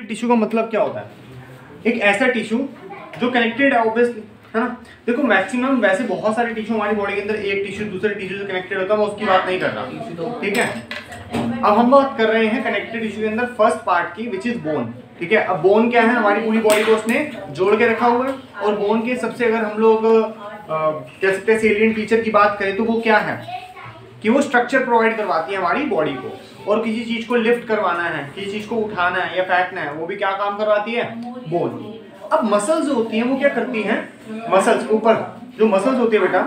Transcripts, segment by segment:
Tissue का मतलब क्या होता है? एक ऐसा टिश्यू जो कनेक्टेड है ऑब्वियसली, है ना। देखो मैक्सिमम वैसे बहुत सारे टिश्यू हमारी बॉडी के अंदर एक टिश्यू दूसरे टिश्यू से कनेक्टेड होता है, मैं उसकी बात नहीं कर रहा, ठीक है। अब हम बात कर रहे हैं कनेक्टेड टिश्यू के अंदर फर्स्ट पार्ट की, विच इज बोन, ठीक है। अब बोन क्या है? हमारी पूरी बॉडी को उसने जोड़ के रखा हुआ है, और बोन के सबसे अगर हम लोग कह सकते हैं सेलिएंट फीचर की बात करें तो वो क्या है कि वो स्ट्रक्चर प्रोवाइड करवाती है हमारी बॉडी को, और किसी चीज को लिफ्ट करवाना है, किसी चीज को उठाना है या फेंकना है, वो भी क्या काम करवाती है? बोन। अब मसल्स जो होती हैं वो क्या करती हैं? मसल्स ऊपर जो मसल्स होती है बेटा,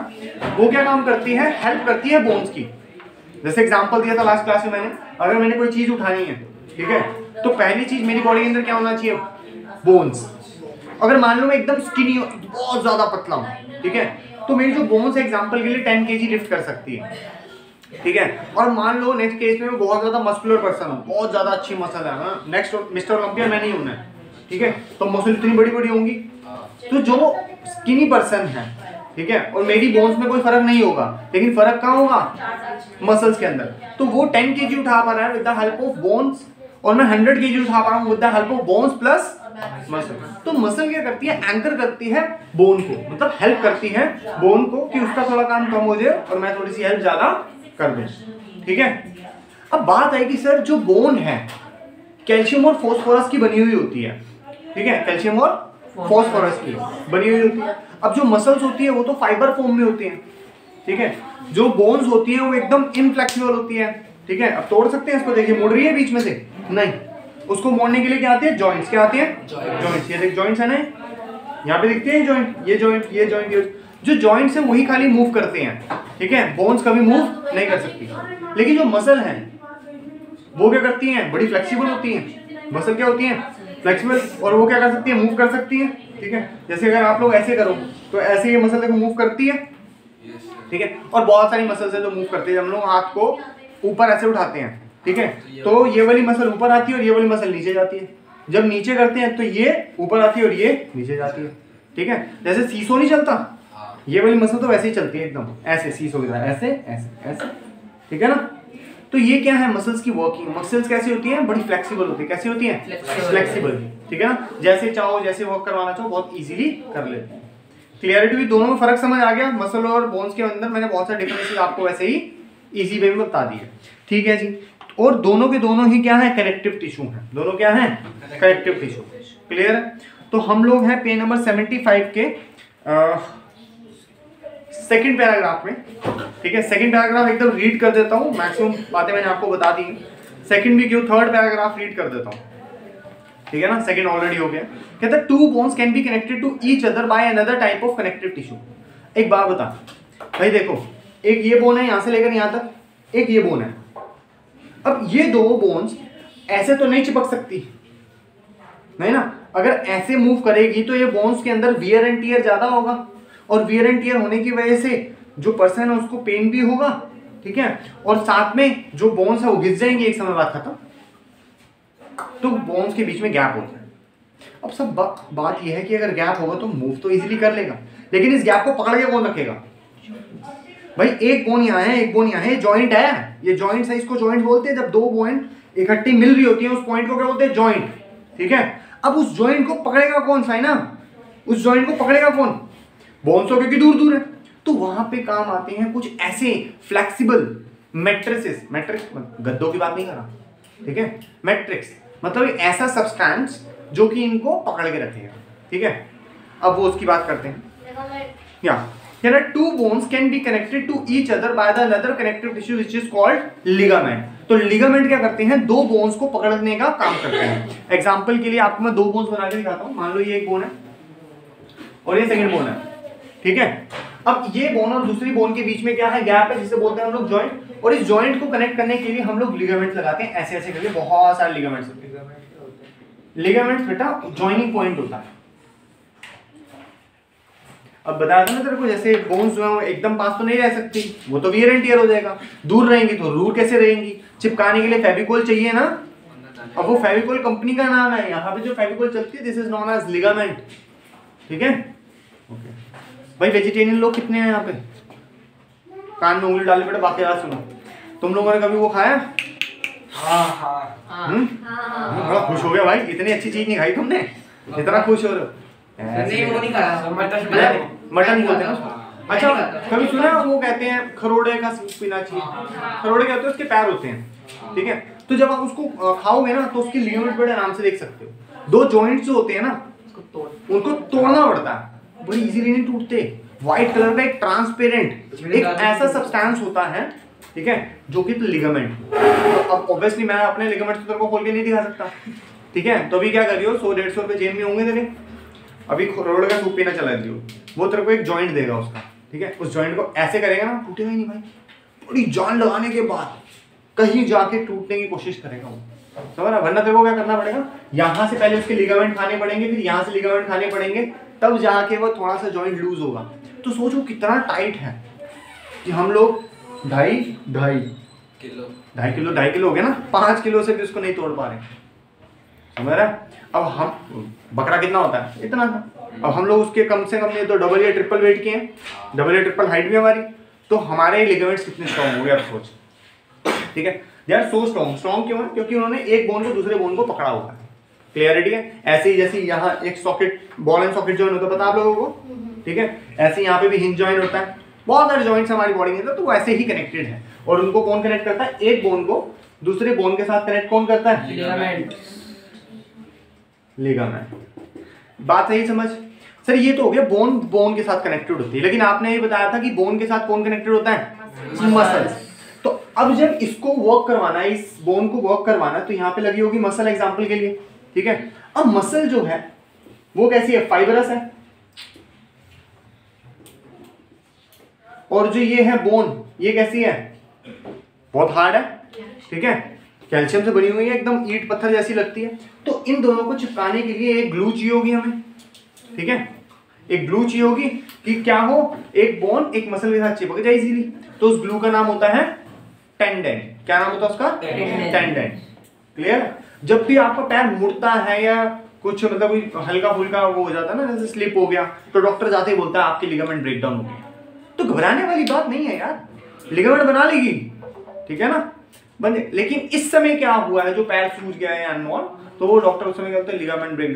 वो क्या काम करती है? हेल्प करती है बोन्स की। जैसे एग्जांपल दिया था लास्ट क्लास में मैंने, अगर मैंने कोई चीज उठानी है, ठीक है, तो पहली चीज मेरी बॉडी के अंदर क्या होना चाहिए? बोन्स। अगर मान लो मैं एकदम स्किनी, बहुत ज्यादा पतला हूं, ठीक है, तो मेरी जो बोन्स है एग्जांपल के लिए 10 kg लिफ्ट कर सकती है, ठीक है। और मान लो नेक्स्ट केस में मैं बहुत ज्यादा मस्कुलर पर्सन हूँ, बहुत ज्यादा अच्छी मसल है, नेक्स्ट मिस्टर ओलंपिया मैं नहीं हूं, ठीक है, तो मसल इतनी बड़ी बड़ी होंगी। तो जो स्किनी पर्सन है, ठीक है, और मेरी बोन्स में कोई फर्क नहीं होगा, लेकिन फर्क कहाँ होगा? मसल्स के अंदर। तो वो 10 kg उठा पा रहा है with the help of bones, और मैं 100 kg उठा पा रहा हूँ with the help of bones plus muscle. तो मसल क्या करती है? एंकर करती है बोन को, मतलब हेल्प करती है बोन को कि उसका थोड़ा काम कम हो जाए और मैं थोड़ी सी हेल्प ज्यादा कर दूं, ठीक है। अब बात है कि सर जो बोन है कैल्शियम और फास्फोरस की बनी हुई होती है, ठीक है, कैल्शियम और फास्फोरस की बनी हुई होती है। अब जो मसल्स होती है वो तो फाइबर फॉर्म में होती हैं, ठीक है। जो बोन्स होती है वो एकदम इनफ्लेक्सिबल होती है, ठीक है। अब तोड़ सकते हैं इसको, देखिए मुड़ रही है बीच में से, नहीं, उसको मोड़ने के लिए क्या आती है? जॉइंट्स। क्या आती है? जॉइंट्स। ये देख जॉइंट्स है ना, यहाँ पे दिखते हैं जॉइंट, ये जॉइंट, ये जॉइंट, ये जो जॉइंट्स है वही खाली मूव करते हैं, ठीक है, बोन्स कभी मूव नहीं कर सकती। लेकिन जो मसल है वो क्या करती हैं? बड़ी फ्लेक्सिबल होती हैं। मसल क्या होती हैं? फ्लेक्सिबल, और वो क्या कर सकती है? मूव कर सकती है, ठीक है। जैसे अगर आप लोग ऐसे करो तो ऐसे ये मसल देखो मूव करती है, ठीक है। और बहुत सारी मसल्स है जो मूव करती है। हम लोग हाथ को ऊपर ऐसे उठाते हैं, ठीक है, तो ये वाली मसल ऊपर आती है और ये वाली मसल नीचे जाती है। जब नीचे करते हैं तो ये ऊपर आती है और ये नीचे जाती है, ठीक है। जैसे सीसो नहीं चलता, ये वाली मसल तो वैसे ही चलती है एकदम ऐसे, सीसो की तरह, ऐसे ऐसे ऐसे, ठीक है ना। तो ये क्या है? मसल्स की वर्किंग। मसल्स कैसी होती हैं? बड़ी फ्लेक्सिबल होती है। कैसी होती हैं? फ्लेक्सिबल, ठीक है ना। जैसे चाहो, जैसे वर्क करवाना चाहो, बहुत इजीली कर लेते हैं। क्लियरिटी भी, दोनों में फर्क समझ आ गया। मसल और बोन्स के अंदर मैंने बहुत सारे डिफरेंसेस आपको वैसे ही इजी वे में बता दिए, ठीक है जी। और दोनों के दोनों ही क्या है? कनेक्टिव टिश्यू हैं। दोनों क्या हैं? Connective tissue. क्लियर है? तो हम लोग हैं पेज नंबर 75 के सेकंड पैराग्राफ में, ठीक है। सेकंड पैराग्राफ एकदम रीड कर देता हूँ, मैक्सिमम बातें मैंने आपको बता दी। सेकंड भी क्यों, थर्ड पैराग्राफ रीड कर देता हूँ, ठीक है ना। सेकंड ऑलरेडी हो गया। कहता है two bones can be connected to each other by another type of connective tissue. एक बात बता भाई, देखो एक ये बोन है यहाँ से लेकर यहाँ तक, एक ये बोन है। अब ये दो बोन्स ऐसे तो नहीं चिपक सकती, नहीं ना। अगर ऐसे मूव करेगी तो ये बोन्स के अंदर वियर एंड टियर ज्यादा होगा, और वियर एंड टियर होने की वजह से जो पर्सन है उसको पेन भी होगा, ठीक है, और साथ में जो बोन्स है वो घिस जाएंगे एक समय बाद, खत्म। तो बोन्स के बीच में गैप होता है। अब सब बात यह है कि अगर गैप होगा तो मूव तो इजीली कर लेगा, लेकिन इस गैप को पकड़ के कौन रखेगा? भाई एक बोन यहाँ है, एक बोन यहाँ है, जॉइंट है, ये जॉइंट है, इसको जॉइंट बोलते हैं। जब दो बोन इकट्ठी मिल रही होती है उस पॉइंट को क्या बोलते हैं? जॉइंट, ठीक है। अब उस जॉइंट को पकड़ेगा कौन सा है ना, उस जॉइंट को पकड़ेगा कौन? बोन्स हो, क्योंकि दूर दूर है। तो वहां पे काम आते हैं कुछ ऐसे फ्लेक्सिबल मैट्रिसेस, मैट्रिक्स गद्दों की बात नहीं कर रहा, ठीक है, मैट्रिक्स मतलब एक ऐसा सब्सटेंस जो कि इनको पकड़ के रखेगा, ठीक है। अब वो उसकी बात करते हैं। या two bones can be connected to each other by the another connective tissue which is called ligament. तो लिगामेंट क्या करते हैं? दो बोन्स को पकड़ने का काम करते हैं। एग्जांपल के लिए आपको मैं दो बोन्स बना के दिखाता हूं। मान लो ये एक बोन है और ये सेकंड बोन है, ठीक है। अब ये बोन और दूसरी बोन के बीच में क्या है? गैप है, जिसे बोलते हैं हम लोग जॉइंट। और इस जॉइंट को कनेक्ट करने के लिए हम लोग लिगामेंट लगाते हैं, ऐसे ऐसे करके बहुत सारे लिगामेंट्स होते हैं। लिगामेंट्स बेटा जॉइनिंग पॉइंट होता है। अब बताया था ना तेरे को, जैसे बोन्स जो है वो एकदम पास तो नहीं रह सकती, वो तो वियर एंड टियर हो जाएगा। दूर रहेंगी तो दूर कैसे रहेंगी? चिपकाने के लिए फेविकोल चाहिए ना। अब वो फेविकोल कंपनी का नाम है, यहाँ पे जो फेविकोल चलती है this is known as ligament, ठीक है। ओके भाई, वेजिटेरियन लोग कितने हैं यहाँ पे? कान में उंगली डाले बेटा, बाकी बात सुनो। तुम लोगों ने कभी वो खाया बड़ा खुश हो गया भाई, इतनी अच्छी चीज नहीं खाई तुमने, इतना खुश हो रहे हो। नहीं वो नहीं खाया, मटन बोलते हैं उसको। अच्छा कभी सुना है वो कहते हैं खरोड़े का सूप पीना चाहिए। खरोड़े क्या होते हैं, उसके पैर होते हैं, ठीक है। तो जब आप उसको खाओगे ना तो उसकी लिगामेंट बड़े आराम से देख सकते हो। दो जॉइंट्स जो होते हैं ना उनको तोड़ना पड़ता है, बड़ी इजीली नहीं टूटते। व्हाइट कलर का एक ट्रांसपेरेंट एक ऐसा सब्सटेंस होता है, ठीक है, जो कि लिगामेंट। अब ऑब्वियसली मैं अपने लिगामेंट तेरे को खोल के नहीं दिखा सकता, ठीक है। तो अभी क्या कर रही हो, 100-150 रुपए जेब में होंगे तेरे, अभी खरोड़े का सूप पीना चला रही हो, वो तेरे को एक जॉइंट देगा उसका, ठीक है। उस जॉइंट को ऐसे करेगा ना, टूटेगा ही नहीं भाई। बड़ी जान लगाने के बाद कहीं जाके टूटने की कोशिश करेगा वो, समझ रहा। वरना तेरे को क्या करना पड़ेगा, यहाँ से पहले उसके लिगामेंट खाने पड़ेंगे, फिर यहाँ से लिगामेंट खाने पड़ेंगे, तब जाके वो थोड़ा सा जॉइंट लूज होगा। तो सोचो कितना टाइट है कि हम लोग 2.5 किलो हो गया ना, 5 किलो से भी उसको नहीं तोड़ पा रहे, समझ रहा है। अब हम बकरा कितना होता है, इतना था, अब हम लोग उसके कम से कम नहीं तो डबल या ट्रिपल वेट के हैं, डबल या ट्रिपल हाइट भी हमारी, तो हमारे लिगामेंट्स कितने स्ट्रॉन्ग हो गए आप सोच, ठीक है। They are so strong. Strong क्यों है, क्योंकि उन्होंने एक बोन को दूसरे बोन को पकड़ा हुआ है। क्लियरिटी है। ऐसे ही जैसे यहाँ एक socket, ball and socket joint होता है, पता आप लोगों को, ठीक है। ऐसे यहाँ पे भी हिंज जॉइंट होता है, बहुत सारे जॉइंट्स हमारी बॉडी के अंदर, तो वो ऐसे ही कनेक्टेड है। और उनको कौन कनेक्ट करता है, एक बोन को दूसरे बोन के साथ कनेक्ट कौन करता है, लिगामेंट। बात सही समझ। सर ये तो हो गया बोन बोन के साथ कनेक्टेड होती है, लेकिन आपने ये बताया था कि बोन के साथ कौन कनेक्टेड होता है, मसल्स। तो अब जब इसको वर्क करवाना है, इस बोन को वर्क करवाना है, तो यहाँ पे लगी होगी मसल एग्जांपल के लिए, ठीक है। अब मसल जो है वो कैसी है, फाइबरस है, और जो ये है बोन, ये कैसी है, बहुत हार्ड है, ठीक है, कैल्शियम से बनी हुई है, एकदम ईंट पत्थर जैसी लगती है। तो इन दोनों को चिपकाने के लिए एक ग्लू चाहिए होगी हमें, ठीक है। एक ग्लू चाहिए होगी कि क्या हो, एक बोन एक मसल के साथ चिपक जाए इजीली। तो उस ग्लू का नाम होता है टेंडन। क्या नाम होता है उसका, टेंडन। क्लियर। जब भी आपका पैर मुड़ता है या कुछ मतलब हल्का फुल्का वो हो जाता है ना, जैसे स्लिप हो गया, तो डॉक्टर जाते ही बोलता है आपकी लिगामेंट ब्रेकडाउन हो गई। तो घबराने वाली बात नहीं है यार, लिगामेंट बना लेगी, ठीक है ना, बन। लेकिन इस समय क्या हुआ है, जो पैर सूज गया है अनमोल, तो वो डॉक्टर उस समय क्या होता है, लिगामेंट ब्रेकडाउन